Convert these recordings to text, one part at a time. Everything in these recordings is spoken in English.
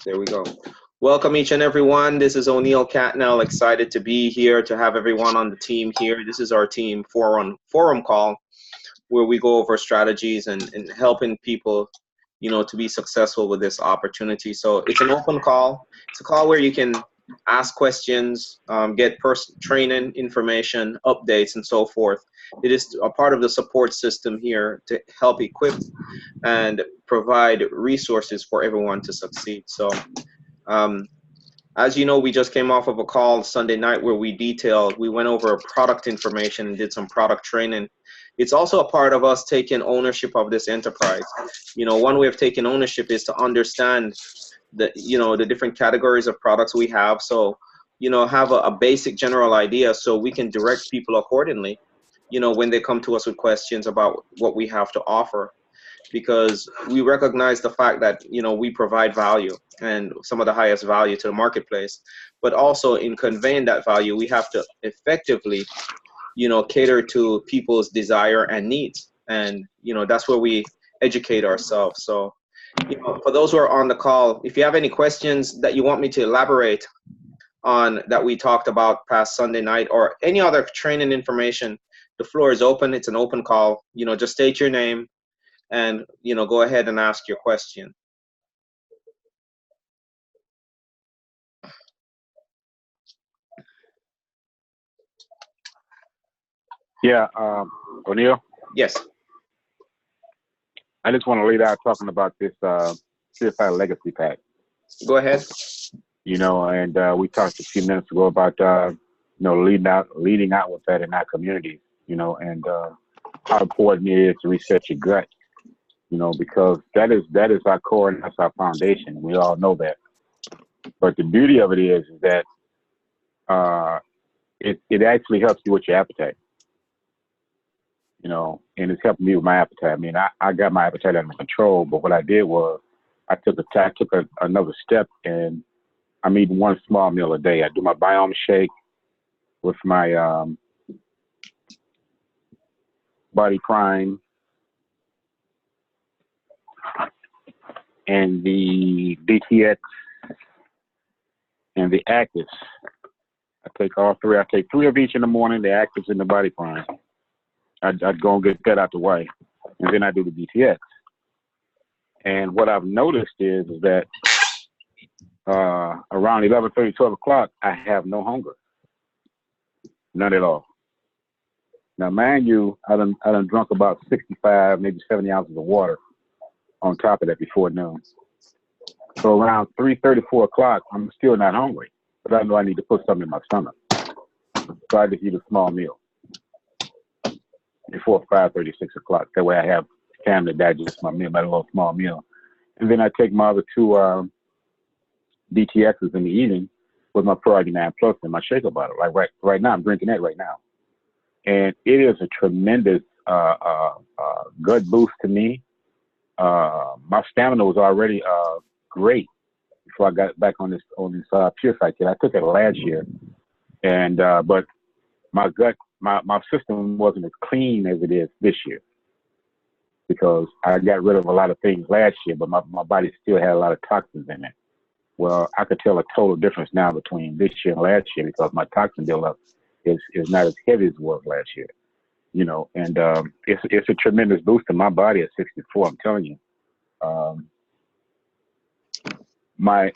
There we go. Welcome each and everyone. This is O'Neill Catnell. Excited to be here to have everyone on the team here. This is our team forum call where we go over strategies and helping people, to be successful with this opportunity. So it's an open call. It's a call where you can ask questions, get training information, updates, and so forth. It is a part of the support system here to help equip and provide resources for everyone to succeed. So um, as you know, we just came off of a call Sunday night where we went over product information and did some product training. It's also a part of us taking ownership of this enterprise. One way of taking ownership is to understand the different categories of products we have. So, have a basic general idea so we can direct people accordingly, when they come to us with questions about what we have to offer, because we recognize the fact that we provide value and some of the highest value to the marketplace, but also in conveying that value we have to effectively cater to people's desire and needs, and that's where we educate ourselves. So for those who are on the call, if you have any questions that you want me to elaborate on that we talked about past Sunday night, or any other training information, the floor is open. It's an open call. Just state your name and go ahead and ask your question. Yeah, O'Neill. Yes. I just want to lead out talking about this CSI Legacy Pack. Go ahead. And we talked a few minutes ago about leading out with that in our communities. And how important it is to reset your gut. Because that is our core and that's our foundation. We all know that. But the beauty of it is that it actually helps you with your appetite. And it's helping me with my appetite. I mean, I got my appetite under control, but what I did was I took another step, and I'm eating one small meal a day. I do my Biome shake with my Body Prime and the DTX and the Actives. I take all three. I take 3 of each in the morning, the Actives and the Body Prime. I'd go and get that out the way, and then I do the DTX. And what I've noticed is that around 11:30, 12 o'clock, I have no hunger, none at all. Now, mind you, I done drunk about 65, maybe 70 ounces of water on top of that before noon. So around 3:30, 4 o'clock, I'm still not hungry, but I know I need to put something in my stomach. So I just eat a small meal before 5:30, 6 o'clock. That way I have time to digest my meal, my little small meal. And then I take my other 2 DTXs in the evening with my Pro 9 Plus and my shaker bottle. Like right now, I'm drinking that right now. And it is a tremendous gut boost to me. My stamina was already great before I got back on this Pure Fight kit. I took it last year, and but my gut, my system wasn't as clean as it is this year because I got rid of a lot of things last year, but my body still had a lot of toxins in it. Well, I could tell a total difference now between this year and last year because my toxin buildup is not as heavy as it was last year. And it's a tremendous boost to my body at 64. I'm telling you, my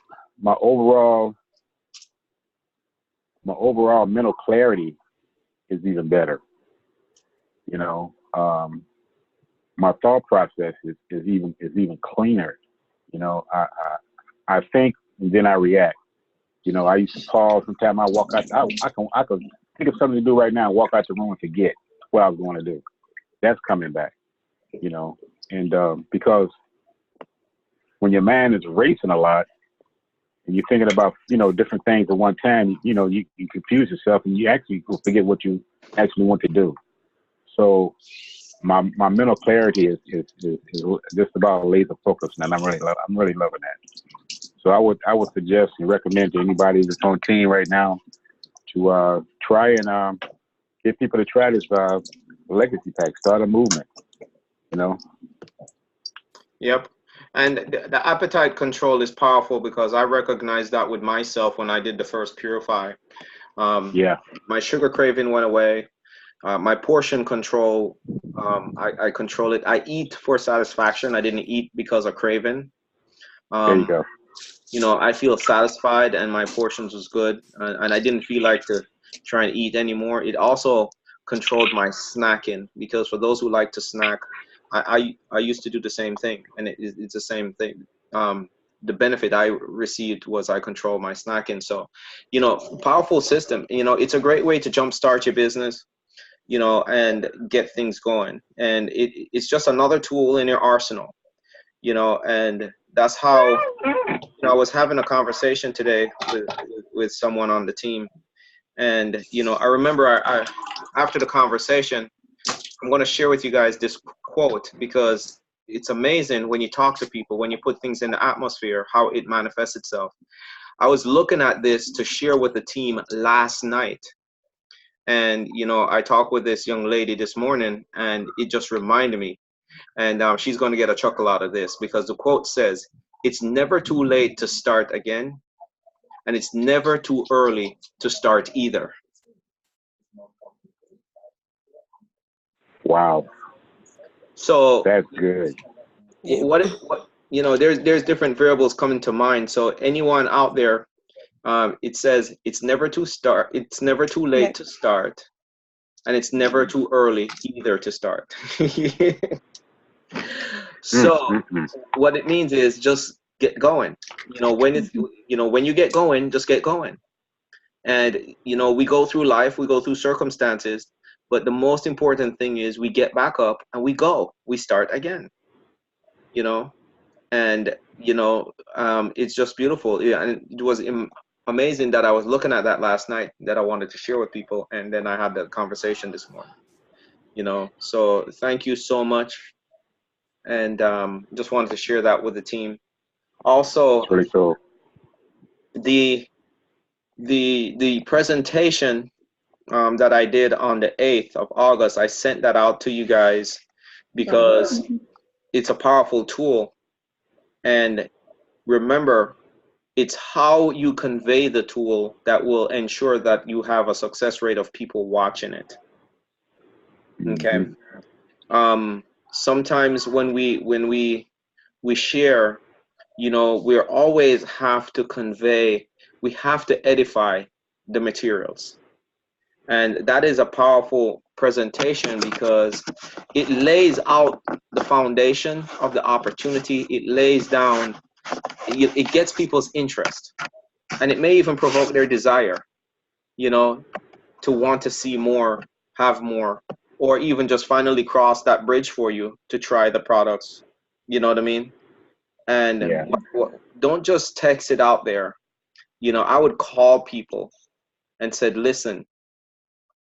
overall mental clarity is even better. My thought process is even cleaner. I think and then I react. I used to pause. Sometimes I walk out. I could think of something to do right now, walk out the room and forget what I was going to do. That's coming back. And because when your mind is racing a lot and you're thinking about, different things at one time, you confuse yourself and you actually forget what you actually want to do. So my mental clarity is just about laser focus, and I'm really loving that. So I would suggest and recommend to anybody that's on the team right now to try and get people to try this Legacy Pack, start a movement. Yep. And the appetite control is powerful because I recognized that with myself when I did the first Purify. Um, Yeah. my sugar craving went away. My portion control, I control it. I eat for satisfaction. I didn't eat because of craving. There you Um, go. you know, I feel satisfied and my portions was good, and I didn't feel like to try and eat anymore. It also controlled my snacking because for those who like to snack, I used to do the same thing, and it's the same thing. The benefit I received was I control my snacking. So, you know, powerful system. You know, it's a great way to jumpstart your business, you know, and get things going. And it's just another tool in your arsenal, you know, and that's how, you know, I was having a conversation today with someone on the team. And, you know, I remember after the conversation, I'm going to share with you guys this quote because it's amazing when you talk to people, when you put things in the atmosphere, how it manifests itself. I was looking at this to share with the team last night. And, you know, I talked with this young lady this morning and it just reminded me. And she's going to get a chuckle out of this because the quote says, "It's never too late to start again, and it's never too early to start either." Wow. So That's good. what you know, there's different variables coming to mind. So anyone out there, it says it's never too late to start, and it's never too early either to start. So Mm. what it means is just get going. You know, when you get going, just get going. And you know, we go through life, we go through circumstances, but the most important thing is we get back up and we start again, you know. And you know, it's just beautiful. Yeah, and it was amazing that I was looking at that last night that I wanted to share with people, and then I had that conversation this morning, you know. So thank you so much, and just wanted to share that with the team. Also, It's really cool. the the presentation that I did on the 8th of August, I sent that out to you guys because it's a powerful tool. And remember, it's how you convey the tool that will ensure that you have a success rate of people watching it. Okay. Hmm. Sometimes when we share, you know, we always have to convey, we have to edify the materials. And that is a powerful presentation because it lays out the foundation of the opportunity. It lays down, it gets people's interest, and it may even provoke their desire, you know, to want to see more, have more, or even just finally cross that bridge for you to try the products. You know what I mean? And Yeah. don't just text it out there. You know, I would call people and said, listen,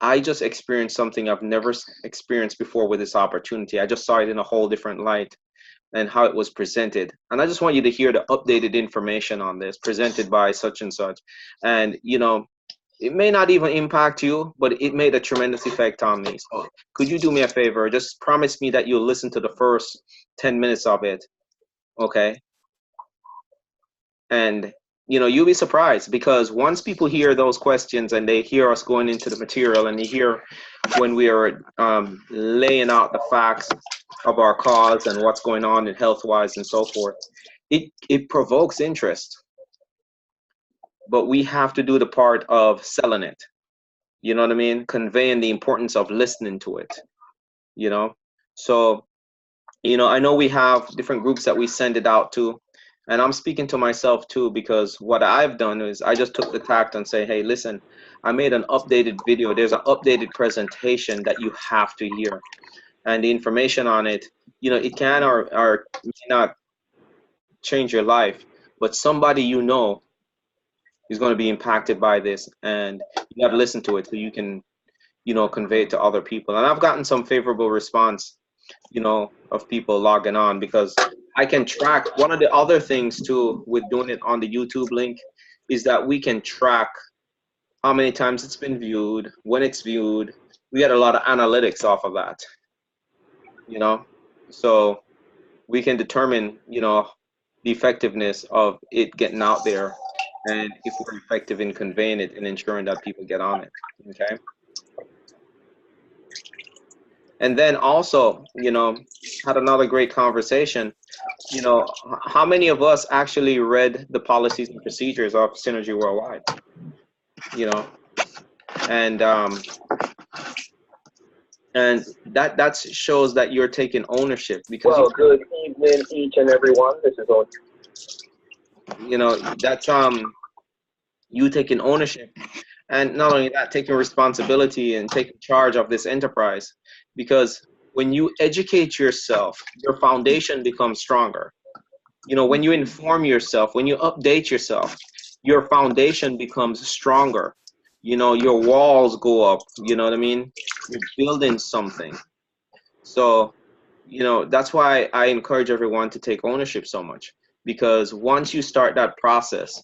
I just experienced something I've never experienced before with this opportunity. I just saw it in a whole different light and how it was presented. And I just want you to hear the updated information on this presented by such and such. And, you know, it may not even impact you, but it made a tremendous effect on me. So could you do me a favor? Just promise me that you'll listen to the first 10 minutes of it. Okay. And you know, you'll be surprised because once people hear those questions and they hear us going into the material and they hear when we are laying out the facts of our cause and what's going on in health wise and so forth, it provokes interest. But we have to do the part of selling it. You know what I mean? Conveying the importance of listening to it, you know? So, you know, I know we have different groups that we send it out to, and I'm speaking to myself too, because what I've done is I just took the tact and say, hey, listen, I made an updated video. There's an updated presentation that you have to hear, and the information on it, you know, it can or may not change your life, but somebody you know is going to be impacted by this, and you got to listen to it so you can, you know, convey it to other people. And I've gotten some favorable response, you know, of people logging on because I can track. One of the other things too with doing it on the YouTube link is that we can track how many times it's been viewed, when it's viewed. We get a lot of analytics off of that, you know, so we can determine, you know, the effectiveness of it getting out there, and if we're effective in conveying it and ensuring that people get on it. Okay. And then also, had another great conversation. How many of us actually read the policies and procedures of Synergy Worldwide? And that shows that you're taking ownership, because good evening, each and every one. This is on. that's you taking ownership, and not only that, taking responsibility and taking charge of this enterprise. Because when you educate yourself, your foundation becomes stronger. When you inform yourself, when you update yourself, your foundation becomes stronger. Your walls go up. You know what I mean? You're building something. So, that's why I encourage everyone to take ownership so much, because once you start that process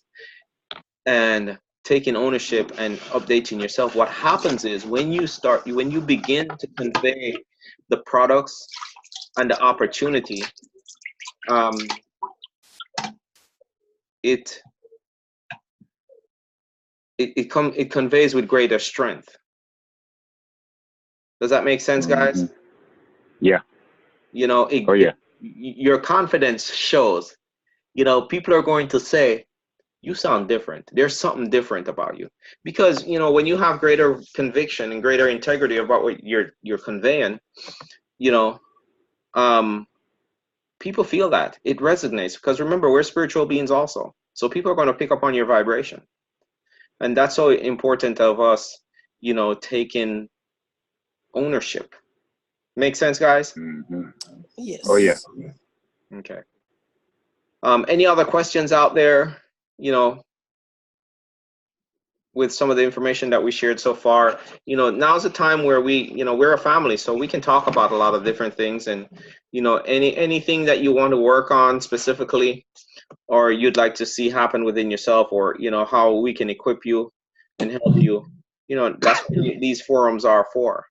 and taking ownership and updating yourself, what happens is when you begin to convey the products and the opportunity, it conveys with greater strength. Does that make sense, guys? Yeah. Your confidence shows. People are going to say, you sound different. There's something different about you. Because, when you have greater conviction and greater integrity about what you're conveying, people feel that. It resonates. Because remember, we're spiritual beings also. So people are going to pick up on your vibration. And that's so important of us, taking ownership. Make sense, guys? Yes. Oh, yeah. Okay. Any other questions out there, with some of the information that we shared so far? Now's the time where we're a family, so we can talk about a lot of different things. And, anything that you want to work on specifically, or you'd like to see happen within yourself, or, how we can equip you and help you, that's what these forums are for.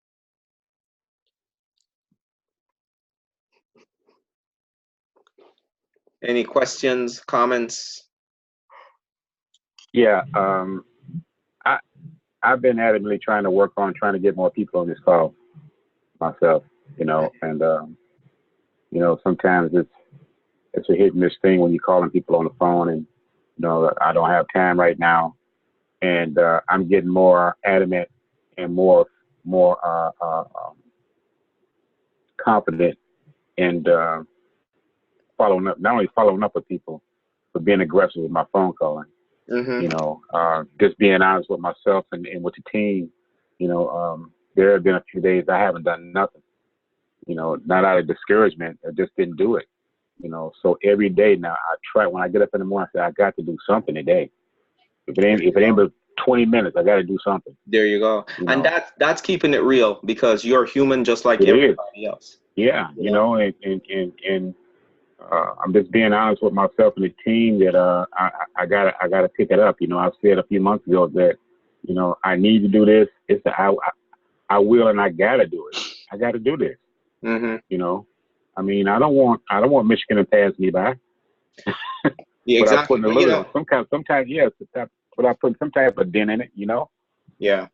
Any questions, comments? Yeah. I've been adamantly trying to get more people on this call myself, and sometimes it's a hit and miss thing when you're calling people on the phone, and I don't have time right now, and I'm getting more adamant and more confident and following up, not only following up with people, but being aggressive with my phone calling. Just being honest with myself and with the team. There have been a few days I haven't done nothing, not out of discouragement. I just didn't do it. So every day now I try, when I get up in the morning, I say, I got to do something today. If it ain't but 20 minutes, I got to do something. There you go. And that's keeping it real, because you're human just like everybody else. Yeah. And I'm just being honest with myself and the team that I gotta pick it up. I said a few months ago that I need to do this. It's I will, and I gotta do it. I gotta do this. I mean, I don't want Michigan to pass me by. Yeah, exactly. Without putting a little, sometimes yes, without putting some type of dent in it. Yeah.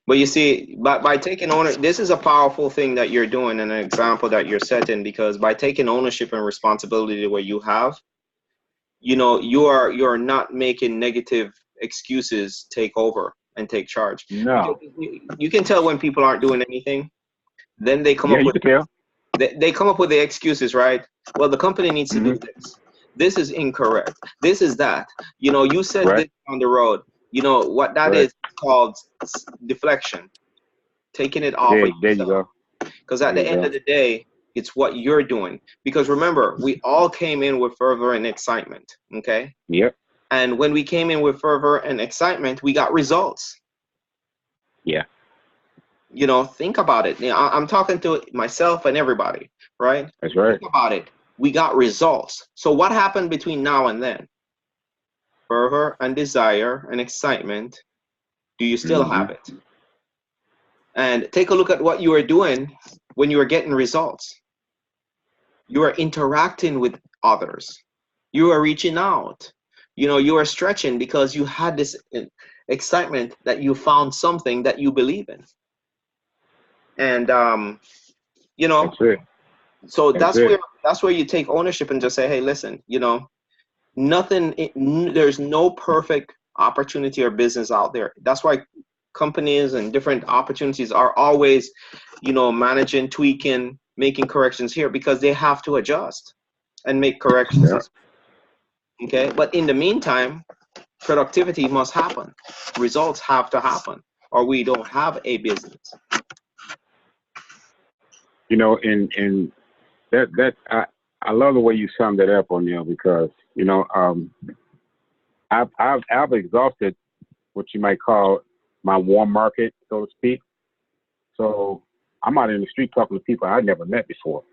But you see, by taking ownership, this is a powerful thing that you're doing, and an example that you're setting, because by taking ownership and responsibility the way you have, you're not making negative excuses take over and take charge. No. You can tell when people aren't doing anything. Then they come up with they come up with the excuses, right? Well, the company needs to do this. This is incorrect. This is that. You said this on the road. What that is called deflection, taking it off of yourself. There you go. Because at the end of the day, it's what you're doing. Because remember, we all came in with fervor and excitement, okay? Yep. And when we came in with fervor and excitement, we got results. Yeah. Think about it. I'm talking to myself and everybody, right? That's right. Think about it. We got results. So what happened between now and then? Fervor and desire and excitement. Do you still have it? And take a look at what you were doing when you were getting results. You are interacting with others. You are reaching out. You are stretching because you had this excitement that you found something that you believe in. And That's it. so That's it. that's where you take ownership and just say, hey, listen, there's no perfect opportunity or business out there. That's why companies and different opportunities are always, managing, tweaking, making corrections here, because they have to adjust and make corrections. Yeah. Okay, but in the meantime, productivity must happen. Results have to happen, or we don't have a business. And that I love the way you summed it up, O'Neal, because I've exhausted what you might call my warm market, so to speak. So I'm out in the street talking to people I never met before.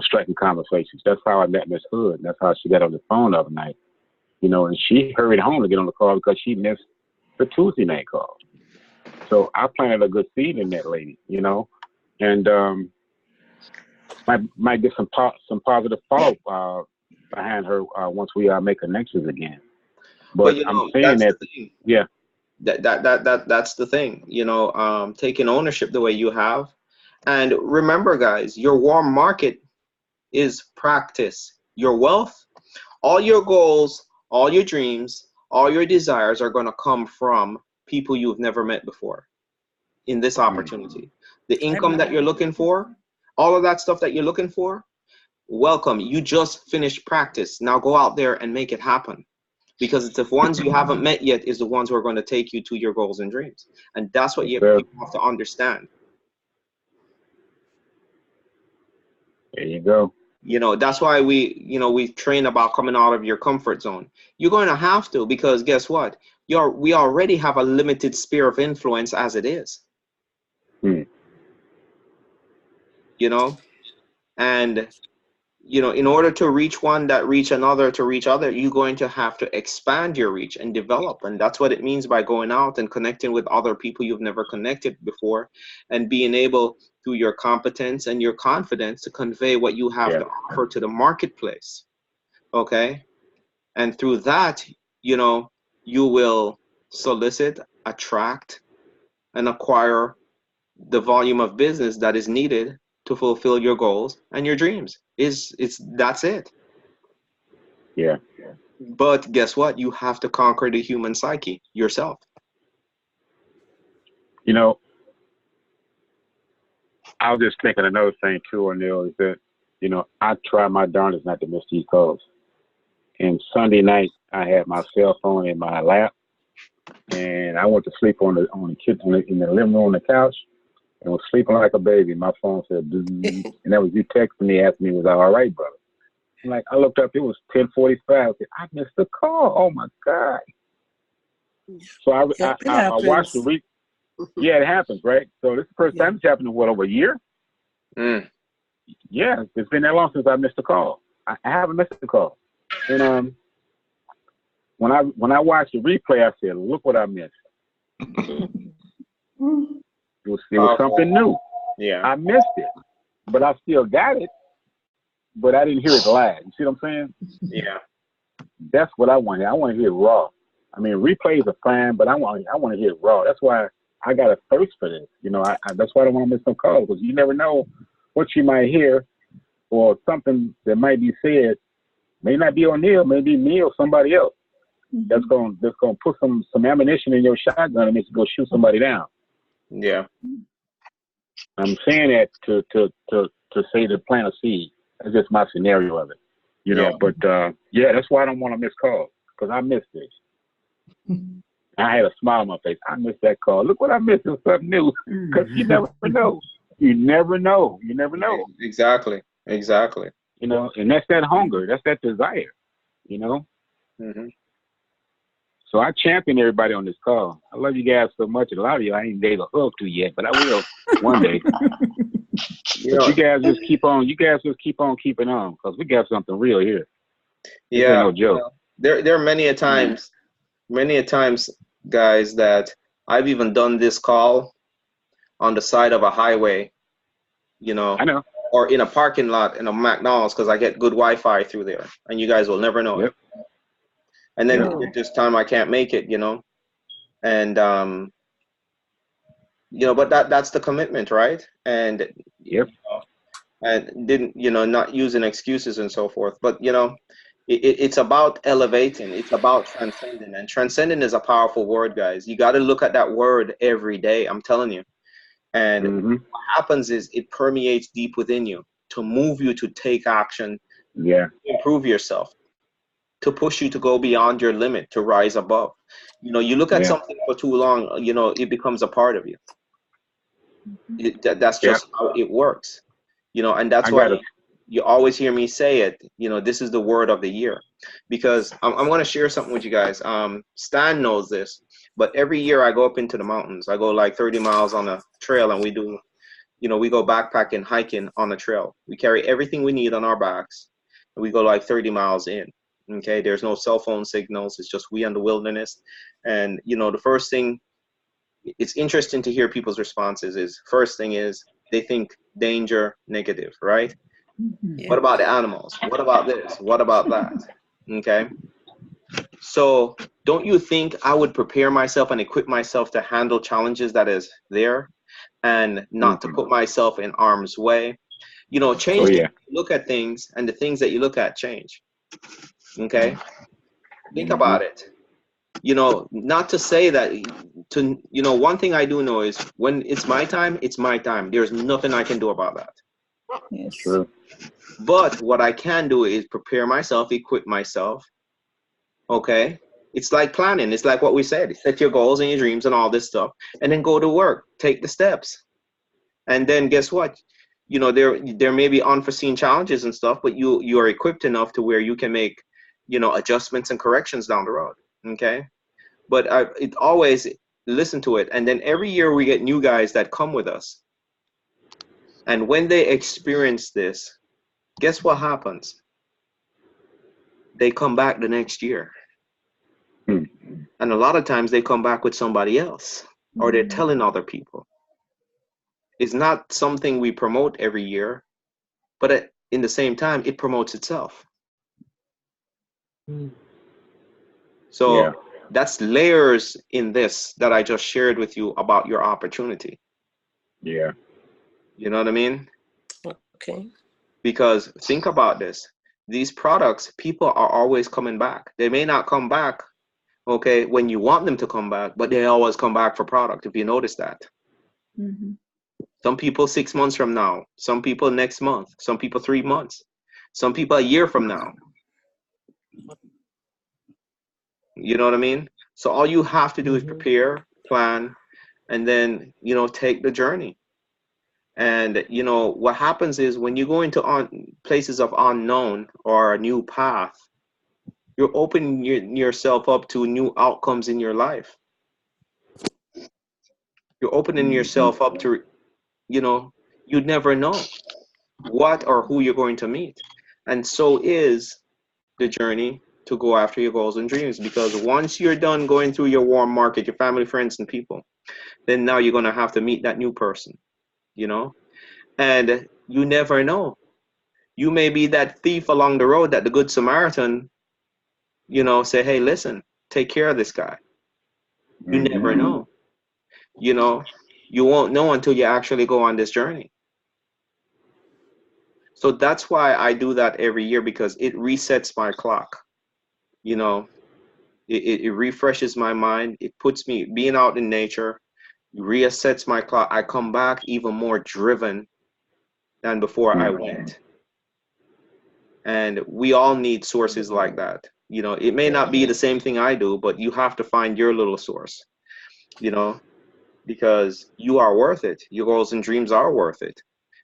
Striking conversations. That's how I met Miss Hood. That's how she got on the phone the other night. And she hurried home to get on the call because she missed the Tuesday night call. So I planted a good seed in that lady, and might get some positive follow behind her once we make connections again. But I'm saying that, yeah. That's the thing, taking ownership the way you have. And remember, guys, your warm market is practice. Your wealth, all your goals, all your dreams, all your desires are going to come from people you've never met before in this opportunity. The income that you're looking for, all of that stuff that you're looking for, welcome. You just finished practice. Now go out there and make it happen. Because it's the ones you haven't met yet is the ones who are going to take you to your goals and dreams. And that's what you have to understand. There you go. That's why we train about coming out of your comfort zone. You're going to have to, because guess what? We already have a limited sphere of influence as it is. And in order to reach one that reach another to reach other, you're going to have to expand your reach and develop. And that's what it means by going out and connecting with other people you've never connected before, and being able, through your competence and your confidence, to convey what you have to offer to the marketplace. Okay. And through that, you will solicit, attract, and acquire the volume of business that is needed to fulfill your goals and your dreams. That's it. Yeah. But guess what? You have to conquer the human psyche yourself. I was just thinking another thing too, O'Neal, is that, I try my darndest not to miss these calls. And Sunday night, I had my cell phone in my lap, and I went to sleep on the kitchen, in the living room on the couch, and was sleeping like a baby. My phone said, and that was you texting me, asking me, was I all right, brother? And I looked up, it was 10:45. I said, I missed the call. Oh my God. So I watched the week. Yeah, it happens, right? So this is the first time it's happened in over a year? Yeah, it's been that long since I missed a call. I haven't missed a call. And when I watched the replay, I said, look what I missed. It was something new. Yeah. I missed it, but I still got it, but I didn't hear it live. You see what I'm saying? Yeah. That's what I want to hear. I want to hear it raw. I mean, replays are fine, but I want to hear it raw. That's why I got a thirst for this. That's why I don't want to miss some calls, because you never know what you might hear, or something that might be said may not be O'Neal, may be me or somebody else. That's gonna put some ammunition in your shotgun and make you go shoot somebody down. Yeah. I'm saying that to say to plant a seed. That's just my scenario of it. But that's why I don't want to miss calls, because I missed this. I had a smile on my face. I missed that call. Look what I missed. It was something new. Because you never know. You never know. You never know. Exactly. And that's that hunger. That's that desire. So I champion everybody on this call. I love you guys so much. And a lot of you I ain't gave a hug to yet, but I will one day. But you guys just keep on. You guys just keep on keeping on, because we got something real here. This ain't no joke. There are many a times, guys, that I've even done this call on the side of a highway. I know. or in a parking lot in a McDonald's because I get good Wi-Fi through there, and you guys will never know it. And then at this time I can't make it, and but that's the commitment, right? And and didn't not using excuses and so forth, but it's about elevating, it's about transcending, and transcending is a powerful word, guys. You got to look at that word every day, I'm telling you. And what happens is it permeates deep within you to move you to take action, to improve yourself, to push you to go beyond your limit, to rise above. You look at something for too long, it becomes a part of you. That's just how it works, and that's why you always hear me say it. This is the word of the year, because I'm going to share something with you guys. Stan knows this, but every year I go up into the mountains. I go like 30 miles on a trail, and we do, we go backpacking, hiking on the trail. We carry everything we need on our backs, and we go like 30 miles in. Okay, there's no cell phone signals. It's just we in the wilderness, and the first thing. It's interesting to hear people's responses. First thing is they think danger, negative, right? What about the animals? What about this? What about that? Okay. So don't you think I would prepare myself and equip myself to handle challenges that is there, and not to put myself in harm's way? Change. Look at things, and the things that you look at change. Okay. Think about it. Not to say that one thing I do know is when it's my time, it's my time. There's nothing I can do about that. Yes. True. But what I can do is prepare myself, equip myself. Okay. It's like planning. It's like what we said. Set your goals and your dreams and all this stuff, and then go to work. Take the steps. And then guess what? There may be unforeseen challenges and stuff, but you are equipped enough to where you can make, adjustments and corrections down the road. Okay. But it always listen to it. And then every year we get new guys that come with us. And when they experience this, guess what happens? They come back the next year. And a lot of times they come back with somebody else, or they're telling other people. It's not something we promote every year, but in the same time, it promotes itself. So that's layers in this that I just shared with you about your opportunity. Yeah. You know what I mean? Okay. Because think about this. These products, people are always coming back. They may not come back, okay, when you want them to come back, but they always come back for product, if you notice that. Some people 6 months from now, some people next month, some people 3 months, some people a year from now. You know what I mean? So all you have to do is prepare, plan, and then, take the journey. And, what happens is when you go into places of unknown or a new path, you're opening yourself up to new outcomes in your life. You're opening yourself up to, you'd never know what or who you're going to meet. And so is the journey to go after your goals and dreams, because once you're done going through your warm market, your family, friends, and people, then now you're going to have to meet that new person, and you never know. You may be that thief along the road that the Good Samaritan, say, hey, listen, take care of this guy. You never know. You won't know until you actually go on this journey. So that's why I do that every year, because it resets my clock. It refreshes my mind. It puts me, being out in nature, resets my clock. I come back even more driven than before I went. And we all need sources like that. It may not be the same thing I do, but you have to find your little source, because you are worth it. Your goals and dreams are worth it.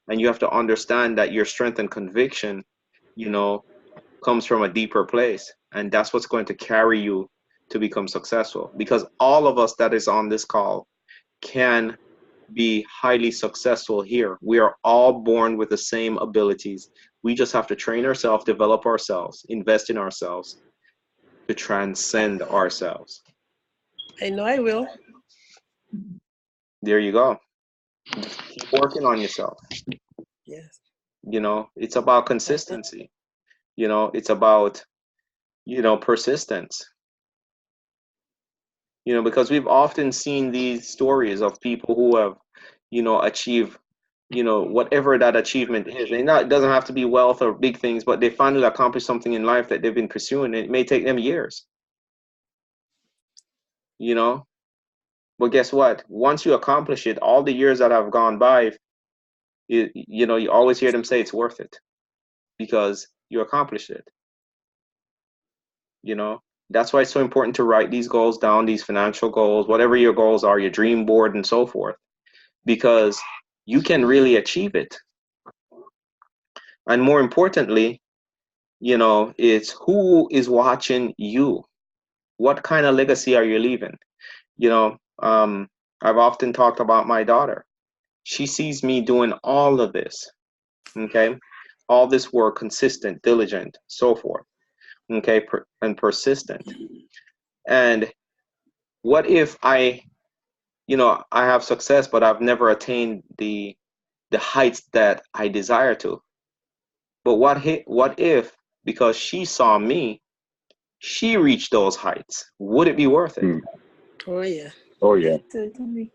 And you have to understand that your strength and conviction, comes from a deeper place. And that's what's going to carry you to become successful. Because all of us that is on this call can be highly successful here. We are all born with the same abilities. We just have to train ourselves, develop ourselves, invest in ourselves to transcend ourselves. I know I will. There you go. Keep working on yourself. Yes. You know, it's about consistency. You know, it's about, you know, persistence. You know, because we've often seen these stories of people who have, you know, achieved, you know, whatever that achievement is. And it doesn't have to be wealth or big things, but they finally accomplish something in life that they've been pursuing. It may take them years, you know. But guess what? Once you accomplish it, all the years that have gone by, you know, you always hear them say it's worth it because you accomplished it. You know, that's why it's so important to write these goals down, these financial goals, whatever your goals are, your dream board, and so forth, because you can really achieve it. And more importantly, you know, it's who is watching you. What kind of legacy are you leaving? You know, I've often talked about my daughter. She sees me doing all of this, okay? All this work, consistent, diligent, so forth, okay, and persistent. And what if you know, I have success, but I've never attained the heights that I desire to? But what if, because she saw me, she reached those heights? Would it be worth it? Oh, yeah. Oh yeah. Certainly.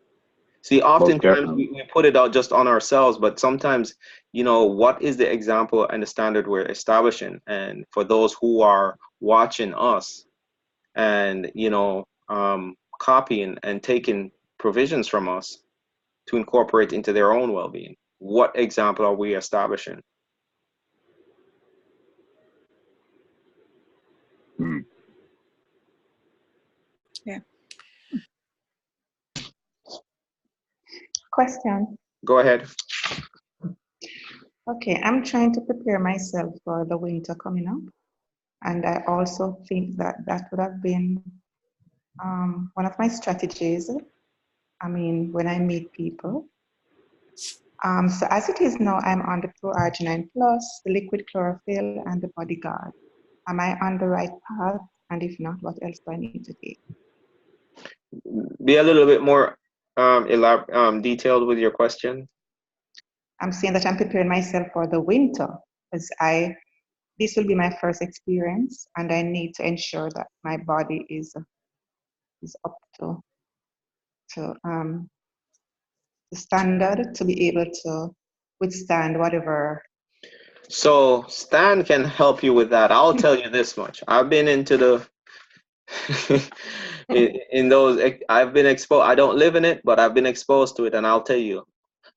See, Most oftentimes definitely. we put it out just on ourselves, but sometimes, you know, what is the example and the standard we're establishing? And for those who are watching us and, you know, copying and taking provisions from us to incorporate into their own well-being, what example are we establishing? Hmm. Yeah. Question. Go ahead. Okay, I'm trying to prepare myself for the winter coming up, and I also think that that would have been one of my strategies. I mean, when I meet people. So as it is now, I'm on the Pro Arginine Plus, the liquid chlorophyll, and the Bodyguard. Am I on the right path? And if not, what else do I need to take? Be a little bit more detailed with your question. I'm saying that I'm preparing myself for the winter because this will be my first experience, and I need to ensure that my body is up to the standard to be able to withstand whatever. So Stan can help you with that. I'll tell you this much. I've been into the in those, I've been exposed. I don't live in it, but I've been exposed to it, and I'll tell you,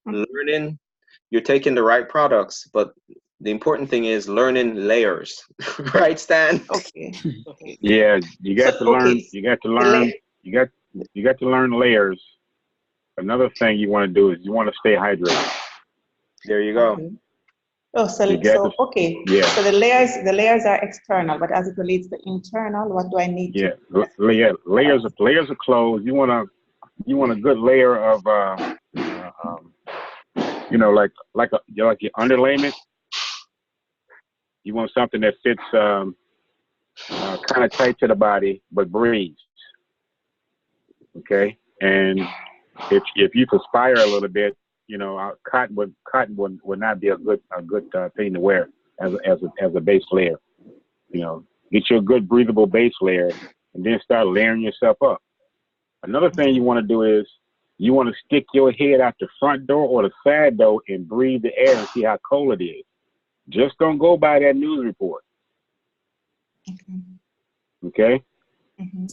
learning, you're taking the right products, but the important thing is learning layers. Right, Stan? Okay. Yeah, you got to learn. Okay. You got to learn. You got to learn layers. Another thing you want to do is you want to stay hydrated. There you go. Okay. Oh, so okay. Yeah. So the layers are external, but as it relates to internal, what do I need to? Yeah. Layers of clothes. You want a good layer of you know, like your underlayment. You want something that fits kind of tight to the body but breathes. Okay, and if you perspire a little bit, you know, cotton would not be a good thing to wear as a base layer. You know, get you a good breathable base layer, and then start layering yourself up. Another thing you want to do is you want to stick your head out the front door or the side door and breathe the air and see how cold it is. Just don't go by that news report. Okay? Mm-hmm.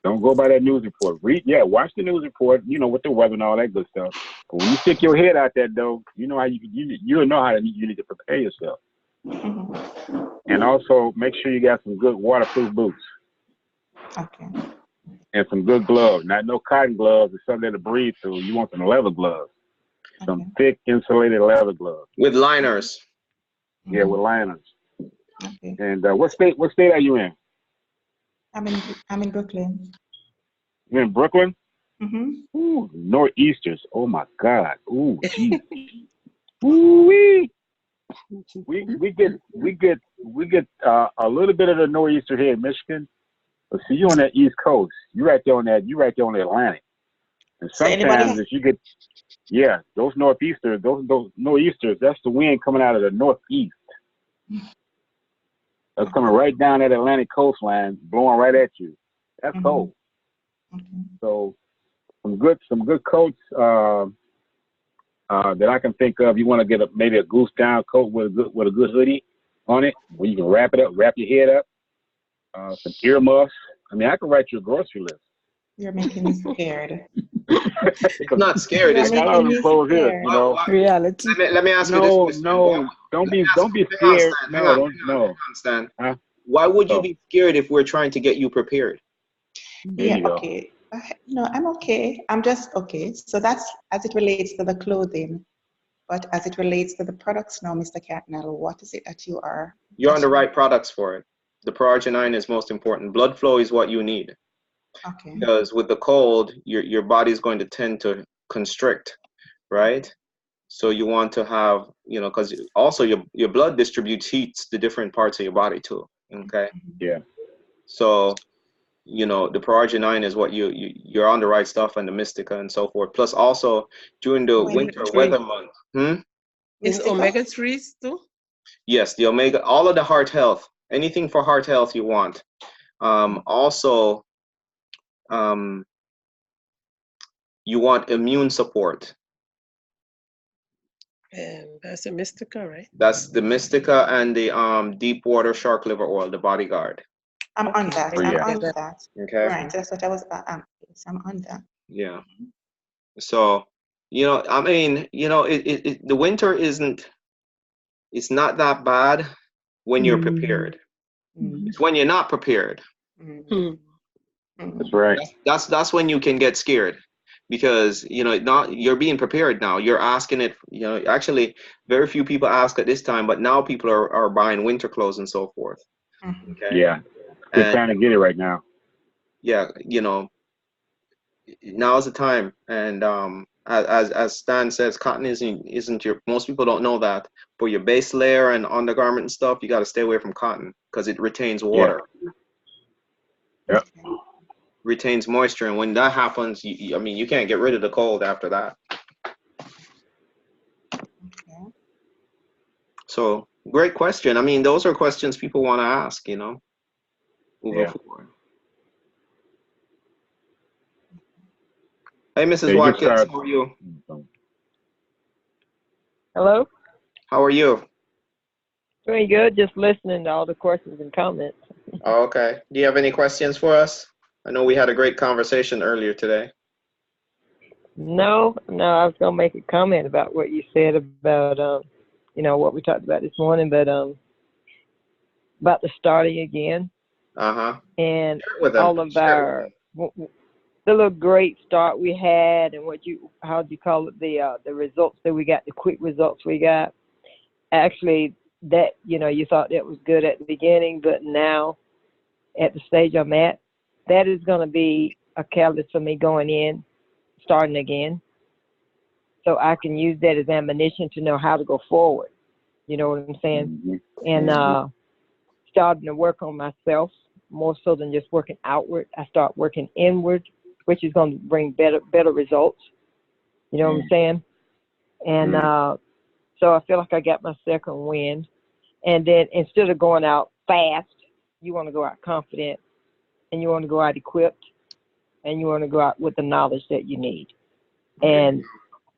Don't go by that news report. Watch the news report, you know, with the weather and all that good stuff. But when you stick your head out that door, you know how you'll know how you need to prepare yourself. Mm-hmm. And also make sure you got some good waterproof boots. Okay. And some good gloves. Not no cotton gloves or something to breathe through. You want some leather gloves. Some thick insulated leather gloves. With liners. Yeah, with liners. Okay. And what state are you in? I'm in Brooklyn. You're in Brooklyn? Mm-hmm. Ooh, northeasters. Oh my God. Ooh, geez. Ooh-wee. We get a little bit of the nor'easter here in Michigan. But see, you on that East Coast. You right there on the Atlantic. And So sometimes if you get Yeah, those northeasters, those nor'easters, that's the wind coming out of the northeast. That's coming right down that Atlantic coastline, blowing right at you. That's cold. Okay. So some good coats that I can think of. You want to get maybe a goose down coat with a good hoodie on it, where you can wrap it up, wrap your head up. Some earmuffs. I mean, I can write you a grocery list. You're making me scared. It's not scared. You're It's I got making all me them clothes here, scared. you know. Reality. let me ask you this question. No, don't be Hang on, scared. Stan. No, Hang on, Stan. Huh? Why would you Oh. be scared if we're trying to get you prepared? There Yeah, you go. okay. No, I'm okay. I'm just okay. So that's as it relates to the clothing. But as it relates to the products now, Mr. Catnell, what is it that you are? You're on the right products for it. The Proarginine is most important. Blood flow is what you need. Okay. Because with the cold, your body is going to tend to constrict, right? So you want to have, because also your blood distributes heats to different parts of your body too. Okay. Yeah. So, the Proarginine is what you're on the right stuff, and the Mystica and so forth. Plus also during the winter weather month. In omega-3s too? Yes, the omega, all of the heart health, anything for heart health you want. Also, you want immune support. That's a Mystica, right? That's the Mystica and the deep water shark liver oil, the Bodyguard. I'm on that. Oh, yeah. I'm on that. Okay. Right. That's what I was. Yes, I'm on that. Yeah. So, I mean, the winter it's not that bad when you're prepared. It's when you're not prepared. That's right. That's when you can get scared, because you're being prepared now. You're asking it. Actually, very few people ask at this time, but now people are buying winter clothes and so forth. Okay. Yeah. They're trying to get it right now. Yeah, now's the time. And as Stan says, cotton isn't your. Most people don't know that. For your base layer and undergarment and stuff, you got to stay away from cotton because it retains water. Yeah. Okay. Retains moisture, and when that happens, you can't get rid of the cold after that. Okay. So great question. I mean, those are questions people want to ask, moving forward. Hey, Mrs. Watkins, how are you? Hello? How are you? Doing good, just listening to all the questions and comments. Oh, okay. Do you have any questions for us? I know we had a great conversation earlier today. No, I was going to make a comment about what you said about, what we talked about this morning, but about the starting again. Uh-huh. And all of the little great start we had, and how do you call it, the results that we got, the quick results we got. Actually, that, you thought that was good at the beginning, but now at the stage I'm at, that is going to be a catalyst for me going in, starting again. So I can use that as ammunition to know how to go forward. You know what I'm saying? And starting to work on myself more so than just working outward. I start working inward, which is going to bring better results. You know what I'm saying? And so I feel like I got my second wind. And then instead of going out fast, you want to go out confident, and you want to go out equipped, and you want to go out with the knowledge that you need. And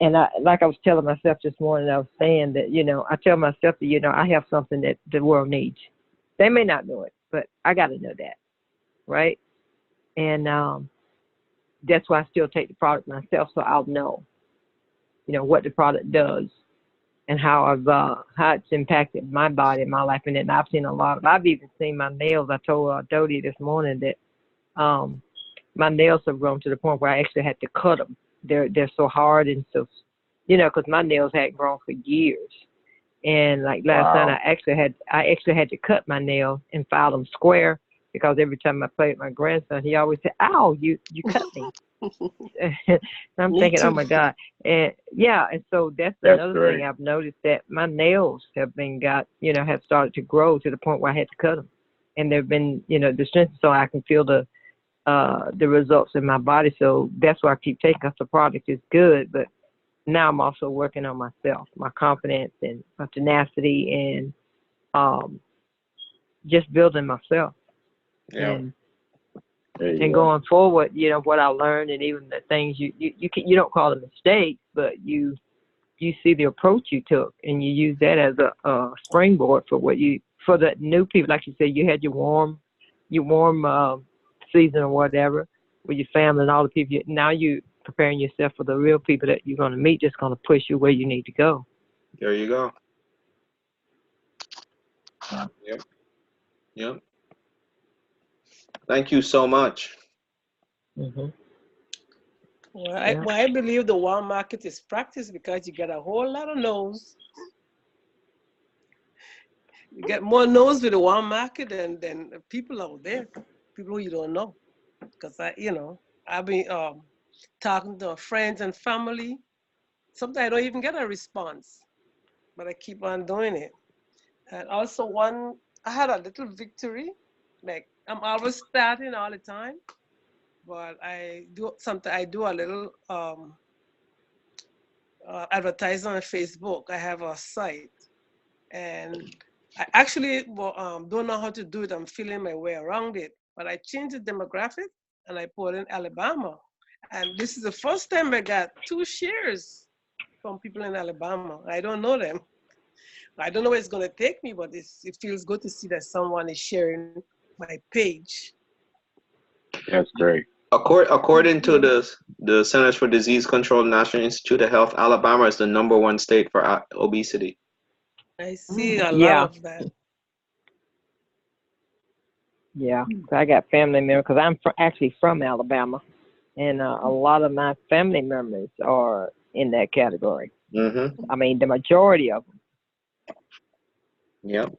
I, like I was telling myself this morning, I was saying that, I tell myself that, I have something that the world needs. They may not know it, but I got to know that, right? And that's why I still take the product myself, so I'll know, what the product does and how it's impacted my body and my life. And then I've seen I've even seen my nails. I told Dodie this morning that my nails have grown to the point where I actually had to cut them. They're so hard and so, because my nails hadn't grown for years. And like last night, I actually had to cut my nails and file them square, because every time I played with my grandson, he always said, "Ow, you cut me." And I'm thinking, oh my God. And yeah, and so that's another thing I've noticed, that my nails have have started to grow to the point where I had to cut them. And they've been, the strength, so I can feel the results in my body. So that's why I keep taking, because the product is good. But now I'm also working on myself, my confidence and my tenacity, and just building myself. Yeah. And There you and go. going forward, you know, what I learned, and even the things you don't call them mistakes, but you see the approach you took, and you use that as a springboard for for the new people. Like you said, you had your warm season or whatever with your family and all the people. Now you preparing yourself for the real people that you're going to meet, just going to push you where you need to go. There you go. Yep. Yep. Thank you so much. Mm-hmm. Well, Yeah. I believe the warm market is practice because you get a whole lot of no's. You get more no's with the warm market than people out there, people who you don't know. Because I've been talking to friends and family. Sometimes I don't even get a response, but I keep on doing it. And also I had a little victory. Like I'm always starting all the time, but I do a little advertising on Facebook. I have a site, and I actually don't know how to do it. I'm feeling my way around it, but I changed the demographic and I put in Alabama, and this is the first time I got 2 shares from people in Alabama. I don't know them. I don't know where it's going to take me, but it feels good to see that someone is sharing my page. That's great. According to the Centers for Disease Control National Institute of Health, Alabama is the #1 state for obesity. I see a Yeah. lot of that. Yeah, I got family members because I'm actually from Alabama, and a lot of my family members are in that category. Mm-hmm. I mean, the majority of them. Yep.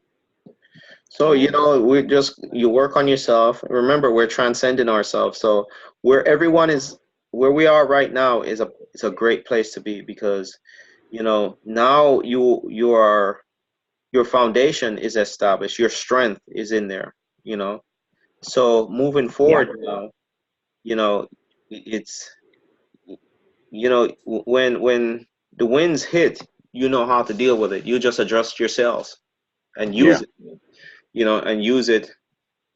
So, you work on yourself. Remember, we're transcending ourselves. So where we are right now is a great place to be, because, now your foundation is established. Your strength is in there, So moving forward now, it's, when the winds hit, you know how to deal with it. You just adjust yourselves and use it, and use it,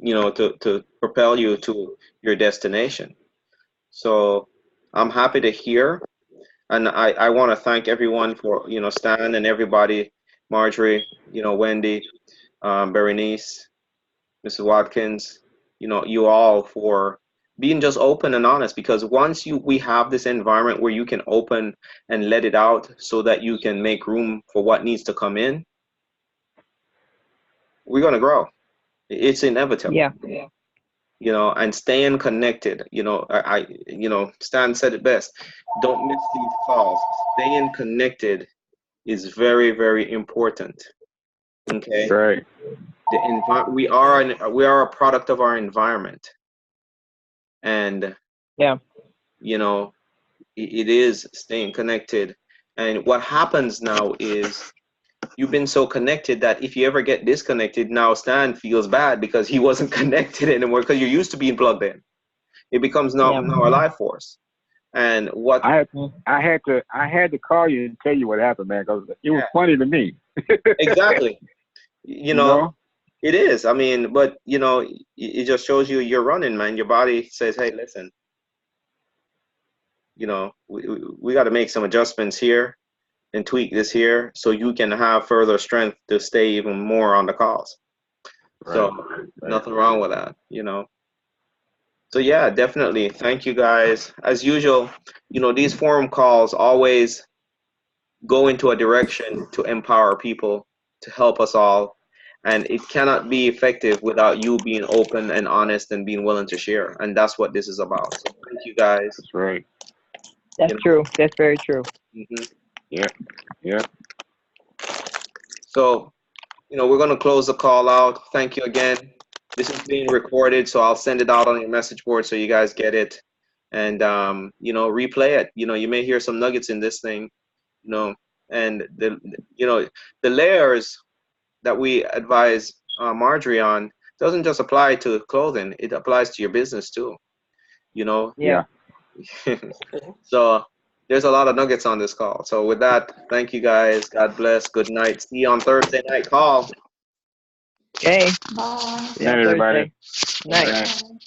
to propel you to your destination. So I'm happy to hear, and I want to thank everyone for, Stan and everybody, Marjorie, Wendy, Berenice, Mrs. Watkins, you all, for being just open and honest, because once we have this environment where you can open and let it out so that you can make room for what needs to come in, we're going to grow. It's inevitable. Yeah. And staying connected. Stan said it best. Don't miss these calls. Staying connected is very, very important. Okay. Right. We are a product of our environment, and it is staying connected. And what happens now is, you've been so connected that if you ever get disconnected, now Stan feels bad because he wasn't connected anymore, because you're used to being plugged in. It becomes now a life force. And what I had to call you and tell you what happened, man, because it was funny to me. Exactly. It is. I mean, but it just shows you're running, man. Your body says, hey, listen, we got to make some adjustments here and tweak this here so you can have further strength to stay even more on the calls. Right. So nothing wrong with that, So yeah, definitely. Thank you guys. As usual, these forum calls always go into a direction to empower people, to help us all. And it cannot be effective without you being open and honest and being willing to share. And that's what this is about. So thank you guys. That's right. That's true. That's very true. Mm-hmm. Yeah. So, we're going to close the call out. Thank you again. This is being recorded, so I'll send it out on your message board so you guys get it. And, replay it. You may hear some nuggets in this thing, and the layers that we advise Marjorie on doesn't just apply to clothing. It applies to your business too, Yeah. So, there's a lot of nuggets on this call. So with that, thank you guys. God bless. Good night. See you on Thursday night call. Okay. Bye. See you on Night, everybody. Thursday. Night. Night. Bye.